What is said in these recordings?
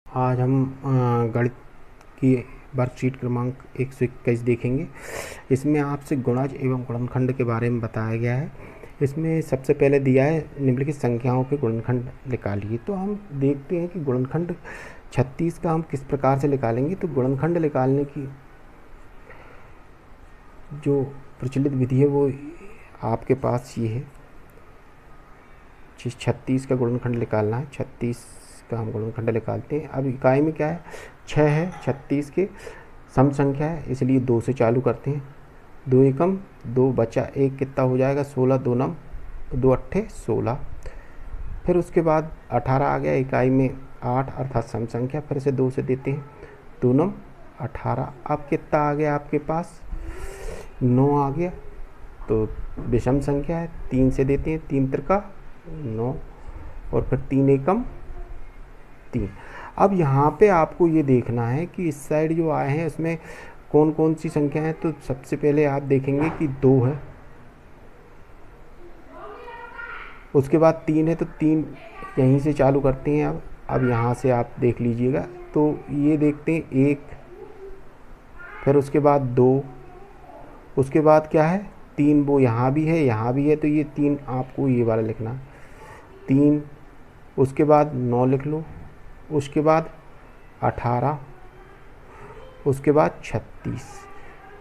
आज हम गणित की वर्कशीट क्रमांक 121 देखेंगे। इसमें आपसे गुणज एवं गुणनखंड के बारे में बताया गया है। इसमें सबसे पहले दिया है निम्नलिखित संख्याओं के गुणनखंड निकालिए। तो हम देखते हैं कि गुणनखंड 36 का हम किस प्रकार से निकालेंगे। तो गुणनखंड निकालने की जो प्रचलित विधि है वो आपके पास ये है। 36 का गुणनखंड निकालना है। 36 का हम गुणनखंड निकालते हैं। अब इकाई में क्या है, 6 है। 36 के सम संख्या है, इसलिए 2 से चालू करते हैं। 2 एकम 2 बचा 1 कितना हो जाएगा, 16। 2 नम 2 अट्ठे 16। फिर उसके बाद 18 आ गया। इकाई में 8 अर्थात सम संख्या, फिर से 2 से देते हैं। 2 नम 18। अब कितना आ गया आपके पास, 9 आ गया। तो विषम संख्या है, 3 से देते हैं। 3 त्रिका 9 और फिर 3 एकम 3। अब यहाँ पे आपको ये देखना है कि इस साइड जो आए हैं इसमें कौन कौन सी संख्या है। तो सबसे पहले आप देखेंगे कि 2 है, उसके बाद 3 है। तो 3 यहीं से चालू करते हैं। अब यहाँ से आप देख लीजिएगा। तो ये देखते हैं 1, फिर उसके बाद 2, उसके बाद क्या है 3, वो यहाँ भी है यहाँ भी है। तो ये 3 आपको ये वाला लिखना है, 3। उसके बाद 9 लिख लो, उसके बाद 18, उसके बाद 36।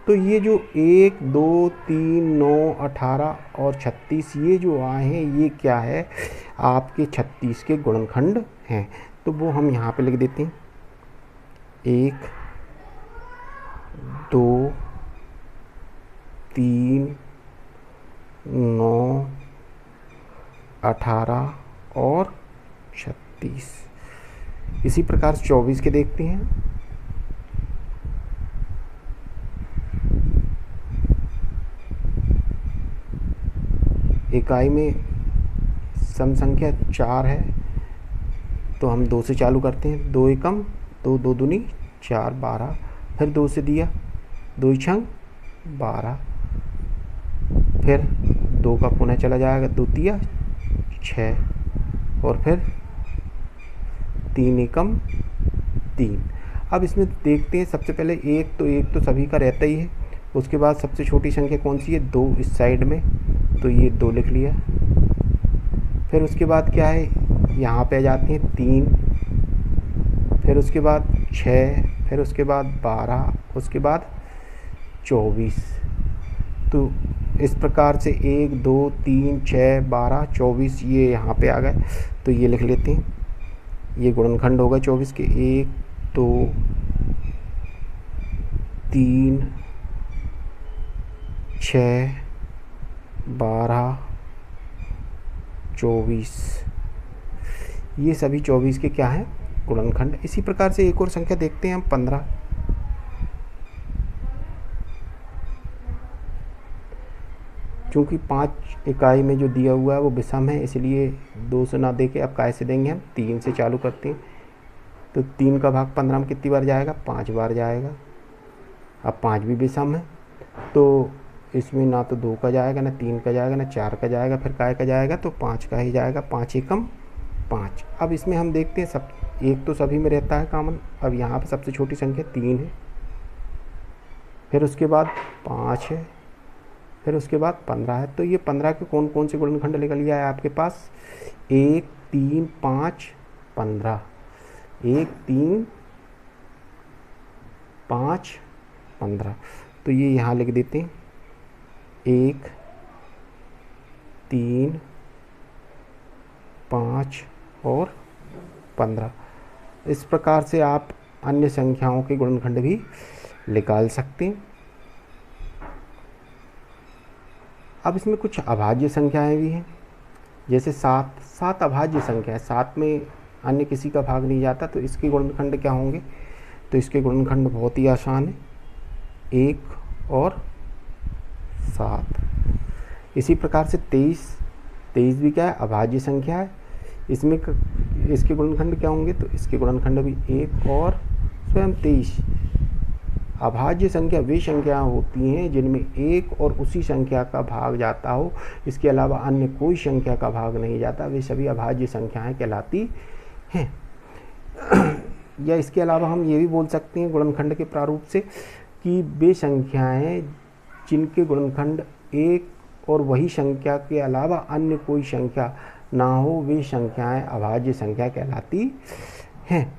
तो ये जो 1 2 3 9 18 और 36 ये जो आए हैं ये क्या है, आपके 36 के गुणनखंड हैं। तो वो हम यहाँ पे लिख देते हैं। 1 2 3 9 18 और 36। इसी प्रकार से 24 के देखते हैं। इकाई में सम संख्या 4 है, तो हम 2 से चालू करते हैं। 2 एकम 2 2 दूनी 4 12। फिर 2 से दिया, 2 छंग 12। फिर 2 का पुनः चला जाएगा, 2 तिया 6 और फिर 3 एकम 3। अब इसमें देखते हैं सबसे पहले 1 तो सभी का रहता ही है। उसके बाद सबसे छोटी संख्या कौन सी है, 2 इस साइड में, तो ये 2 लिख लिया। फिर उसके बाद क्या है, यहाँ पे आ जाते हैं 3, फिर उसके बाद 6, फिर उसके बाद 12, उसके बाद 24। तो इस प्रकार से 1 2 3 6 12 24 ये यहाँ पे आ गए। तो ये लिख लेते हैं, ये गुणनखंड होगा 24 के। 1 2 3 6 12 24। ये सभी 24 के क्या हैं, गुणनखंड। इसी प्रकार से एक और संख्या देखते हैं हम, 15। चूँकि 5 इकाई में जो दिया हुआ है वो विषम है, इसलिए 2 से ना दे के अब कैसे देंगे, हम 3 से चालू करते हैं। तो 3 का भाग 15 में कितनी बार जाएगा, 5 बार जाएगा। अब 5 भी विषम है, तो इसमें ना तो 2 का जाएगा, ना 3 का जाएगा, ना 4 का जाएगा, फिर काय का जाएगा, तो 5 का ही जाएगा। 5 एकम 5। अब इसमें हम देखते हैं सब 1 तो सभी में रहता है कॉमन। अब यहाँ पे सबसे छोटी संख्या 3 है, फिर उसके बाद 5 है, फिर उसके बाद 15 है। तो ये 15 के कौन कौन से गुणनखंड निकल गया है आपके पास, 1 3 5 15। 1 3 5 15। तो ये यहाँ लिख देते हैं, 1 3 5 और 15। इस प्रकार से आप अन्य संख्याओं के गुणनखंड भी निकाल सकते हैं। अब इसमें कुछ अभाज्य संख्याएं भी हैं, जैसे 7 अभाज्य संख्या है। 7 में अन्य किसी का भाग नहीं जाता, तो इसके गुणनखंड क्या होंगे। तो इसके गुणनखंड बहुत ही आसान है, 1 और 7। इसी प्रकार से 23 भी क्या है, अभाज्य संख्या है। इसमें इसके गुणनखंड क्या होंगे, तो इसके गुणनखंड भी 1 और स्वयं 23। अभाज्य संख्या वे संख्या होती हैं जिनमें एक और उसी संख्या का भाग जाता हो, इसके अलावा अन्य कोई संख्या का भाग नहीं जाता, वे सभी अभाज्य संख्याएं कहलाती हैं। या इसके अलावा हम ये भी बोल सकते हैं गुणनखंड के प्रारूप से कि वे संख्याएं जिनके गुणनखंड एक और वही संख्या के अलावा अन्य कोई संख्या ना हो, वे संख्याएं अभाज्य संख्या कहलाती हैं।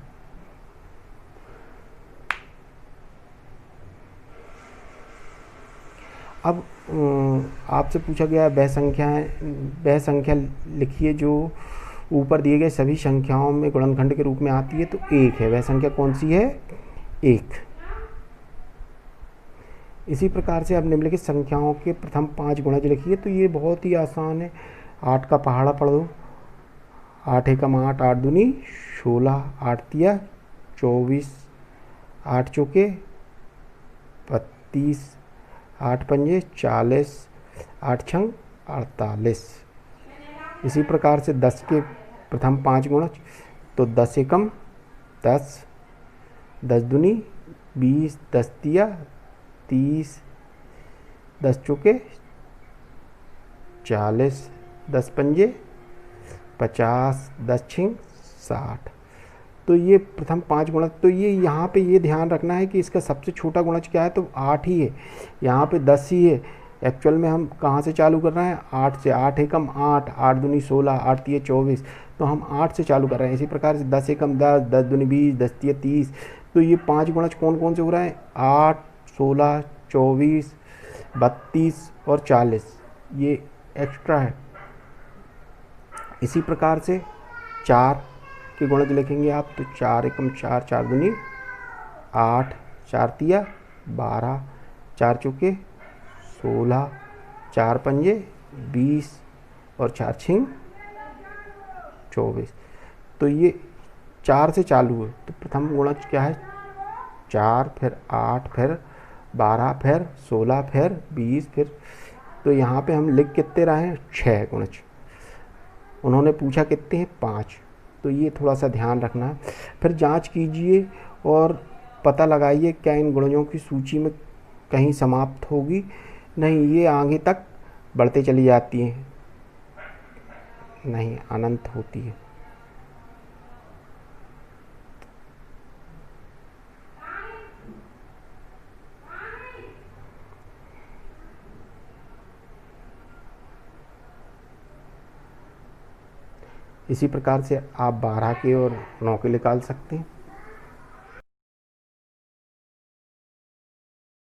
अब आपसे पूछा गया वह संख्या लिखिए जो ऊपर दिए गए सभी संख्याओं में गुणनखंड के रूप में आती है। तो एक है, वह संख्या कौन सी है? एक। इसी प्रकार से अब निम्नलिखित संख्याओं के प्रथम 5 गुणज लिखिए। तो ये बहुत ही आसान है। 8 का पहाड़ा पढ़ दो। 8 एकम 8, 8 दूनी 16, 8 तिया 24, 8 चौके 32, 8 पंजे 40, 8 छंग 48। इसी प्रकार से 10 के प्रथम 5 गुणज। तो 10 एकम 10, 10 दूनी 20, 10 तिया 30, 10 चौके 40, 10 पंजे 50, 10 छिंग 60। तो ये प्रथम 5 गुणज। तो ये यहाँ पे ये ध्यान रखना है कि इसका सबसे छोटा गुणज क्या है? तो 8 ही है। यहाँ पे 10 ही है। एक्चुअल में हम कहाँ से चालू कर रहे हैं? 8 से। 8 एकम 8, 8 दूनी 16, 8 तिया 24। तो हम 8 से चालू कर रहे हैं। इसी प्रकार से 10 एकम 10, 10 दूनी 20, 10 तिया 30। तो ये 5 गुणज कौन कौन से हो रहे हैं? 8, 16, 24, 32 और 40। ये एक्स्ट्रा है। इसी प्रकार से 4 के गुणज लिखेंगे आप। तो 4 एकम 4, 4 दूनी 8, 4 तिया 12, 4 चौके 16, 4 पंजे 20 और 4 छिंग 24। तो ये 4 से चालू है। तो प्रथम गुणज क्या है? 4, फिर 8, फिर 12, फिर 16, फिर 20, फिर। तो यहाँ पे हम लिख कितने रहे हैं? 6 गुणज। उन्होंने पूछा कितने हैं? 5। तो ये थोड़ा सा ध्यान रखना है। फिर जांच कीजिए और पता लगाइए क्या इन गुणजों की सूची में कहीं समाप्त होगी? नहीं, ये आगे तक बढ़ते चली जाती हैं, नहीं अनंत होती है। इसी प्रकार से आप 12 के और 9 के निकाल सकते हैं।